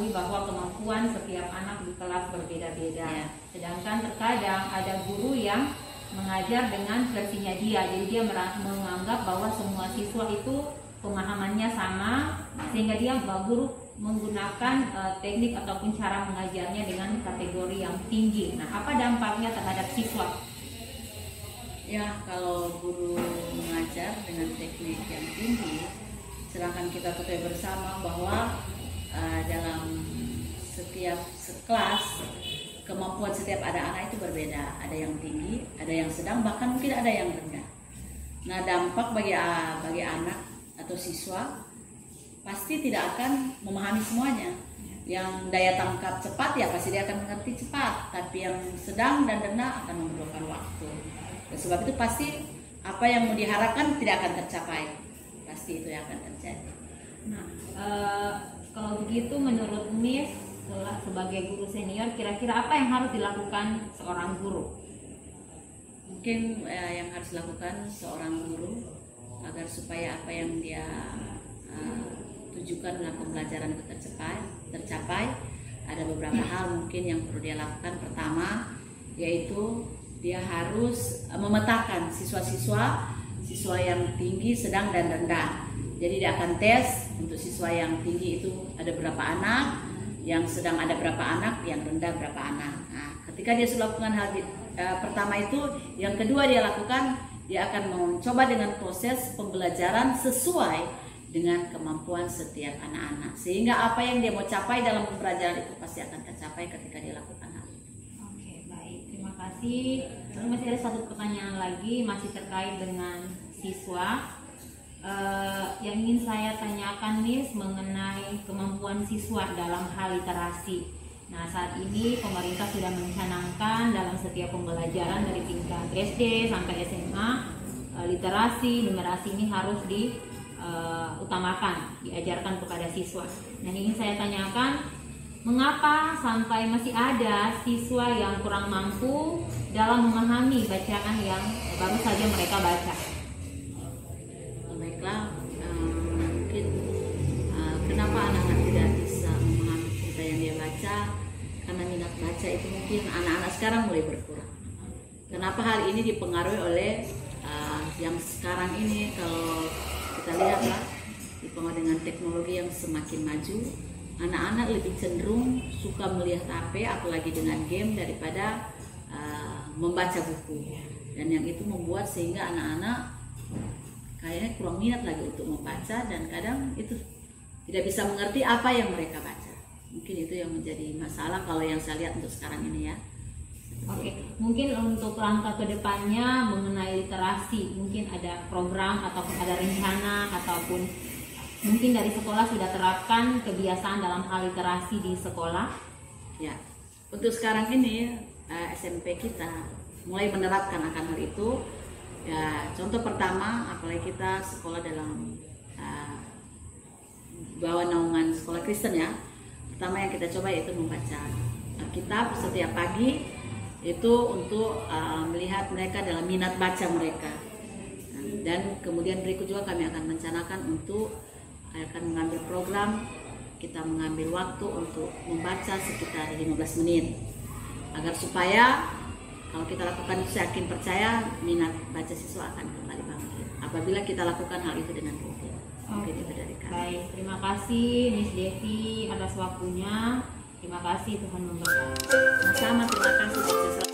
diketahui bahwa kemampuan setiap anak di kelas berbeda-beda. Ya. Sedangkan terkadang ada guru yang mengajar dengan versinya dia, jadi dia menganggap bahwa semua siswa itu pemahamannya sama, sehingga dia guru menggunakan teknik ataupun cara mengajarnya dengan kategori yang tinggi. Nah, apa dampaknya terhadap siswa? Ya, kalau guru mengajar dengan teknik yang tinggi, sedangkan kita ketahui bersama bahwa dalam setiap kelas kemampuan setiap anak itu berbeda. Ada yang tinggi, ada yang sedang, bahkan mungkin ada yang rendah. Nah, dampak bagi anak atau siswa pasti tidak akan memahami semuanya. Yang daya tangkap cepat ya pasti dia akan mengerti cepat, tapi yang sedang dan rendah akan memerlukan waktu. Dan sebab itu pasti apa yang mau diharapkan tidak akan tercapai. Pasti itu yang akan terjadi. Nah, kalau begitu menurut Miss sebagai guru senior, kira-kira apa yang harus dilakukan seorang guru? Mungkin yang harus dilakukan seorang guru agar supaya apa yang dia tujukan dalam pembelajaran itu tercapai, ada beberapa hal mungkin yang perlu dia lakukan. Pertama, yaitu dia harus memetakan siswa yang tinggi, sedang, dan rendah. Jadi dia akan tes untuk siswa yang tinggi itu ada berapa anak, yang sedang ada berapa anak, yang rendah berapa anak. Nah, ketika dia sudah lakukan hal pertama itu, yang kedua dia lakukan, dia akan mencoba dengan proses pembelajaran sesuai dengan kemampuan setiap anak-anak, sehingga apa yang dia mau capai dalam pembelajaran itu pasti akan tercapai ketika dia lakukan hal itu. Oke, baik, terima kasih. Lalu masih ada satu pertanyaan lagi, masih terkait dengan siswa. Yang ingin saya tanyakan nih mengenai kemampuan siswa dalam hal literasi. Nah, saat ini pemerintah sudah mencanangkan dalam setiap pembelajaran dari tingkat SD sampai SMA, literasi, numerasi ini harus diutamakan, diajarkan kepada siswa. Nah, ini ingin saya tanyakan, mengapa sampai masih ada siswa yang kurang mampu dalam memahami bacaan yang baru saja mereka baca? Baiklah, mungkin kenapa anak-anak tidak bisa memahami cerita yang dia baca? Karena minat baca itu mungkin anak-anak sekarang mulai berkurang. Kenapa hal ini dipengaruhi oleh yang sekarang ini? Kalau kita lihat lah, dipengaruhi dengan teknologi yang semakin maju, anak-anak lebih cenderung suka melihat HP, apalagi dengan game, daripada membaca buku. Dan yang itu membuat sehingga anak-anak kayaknya kurang minat lagi untuk membaca, dan kadang itu tidak bisa mengerti apa yang mereka baca. Mungkin itu yang menjadi masalah kalau yang saya lihat untuk sekarang ini ya. Oke, mungkin untuk langkah kedepannya mengenai literasi, mungkin ada program ataupun ada rencana, ataupun mungkin dari sekolah sudah terapkan kebiasaan dalam hal literasi di sekolah. Ya, untuk sekarang ini SMP kita mulai menerapkan akan hal itu. Ya, contoh pertama, apalagi kita sekolah dalam bawah naungan sekolah Kristen ya. Pertama yang kita coba yaitu membaca Alkitab setiap pagi, itu untuk melihat mereka dalam minat baca mereka. Dan kemudian berikut juga kami akan merencanakan untuk akan mengambil program, kita mengambil waktu untuk membaca sekitar 15 menit, agar supaya kalau kita lakukan itu, saya yakin percaya minat baca siswa akan kembali bangkit apabila kita lakukan hal itu dengan rutin. Mungkin itu dari kami. Baik, terima kasih Miss Devi atas waktunya. Terima kasih, Tuhan memberkati. Sama, terima kasih.